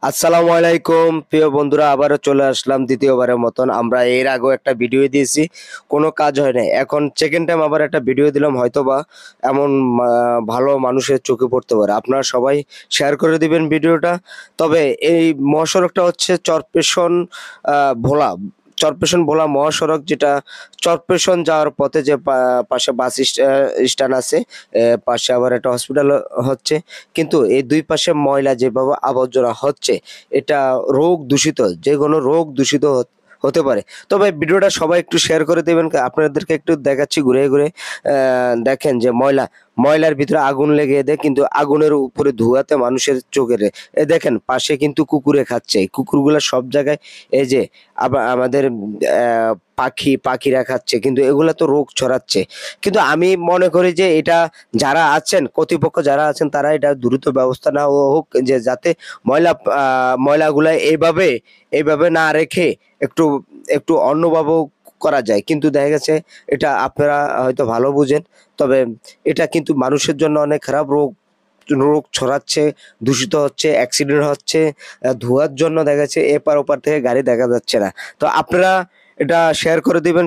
আসসালামু আলাইকুম প্রিয় বন্ধুরা, আবারও চলে আসলাম দ্বিতীয়বারের মতন। আমরা এর আগেও একটা ভিডিও দিয়েছি, কোনো কাজ হয় নাই। এখন সেকেন্ড টাইম আবার একটা ভিডিও দিলাম, হয়তোবা এমন ভালো মানুষের চোখে পড়তে পারে। আপনারা সবাই শেয়ার করে দিবেন ভিডিওটা। তবে এই মহাসড়কটা হচ্ছে ভোলা চরপেশন ভোলা মহাসড়ক, যেটা চরপেশন যাওয়ার পথে যে পাশে বাস স্ট্যান্ড আছে, পাশে আবার একটা হসপিটাল হচ্ছে। কিন্তু এই দুই পাশে ময়লা যেভাবে আবর্জনা হচ্ছে, এটা রোগ দূষিত, যে কোনো রোগ দূষিত হতে পারে। তবে ভিডিওটা সবাই একটু শেয়ার করে দেবেন। আপনাদেরকে একটু দেখাচ্ছি ঘুরে ঘুরে। দেখেন যে ময়লার ভিতরে আগুন লেগে দেয়, কিন্তু আগুনের উপরে ধোঁয়াতে মানুষের চোখের দেখেন পাশে কিন্তু কুকুরে খাচ্ছে। এই কুকুরগুলা সব জায়গায়, এই যে আবার আমাদের পাখিরা খাচ্ছে, কিন্তু এগুলা তো রোগ ছড়াচ্ছে। কিন্তু আমি মনে করি যে এটা যারা আছেন, কর্তৃপক্ষ যারা আছেন, তারা এটা দ্রুত ব্যবস্থা না হোক, যে যাতে ময়লাগুলা এইভাবে না রেখে একটু একটু অন্যভাবে করা যায়। কিন্তু দেখা গেছে এটা আপনারা হয়তো ভালো বুঝেন, তবে এটা কিন্তু মানুষের জন্য অনেক খারাপ। রোগ রোগ ছড়াচ্ছে, দূষিত হচ্ছে, অ্যাক্সিডেন্ট হচ্ছে। ধোঁয়ার জন্য দেখা যাচ্ছে এপার ওপার থেকে গাড়ি দেখা যাচ্ছে না। তো আপনারা এটা শেয়ার করে দিবেন।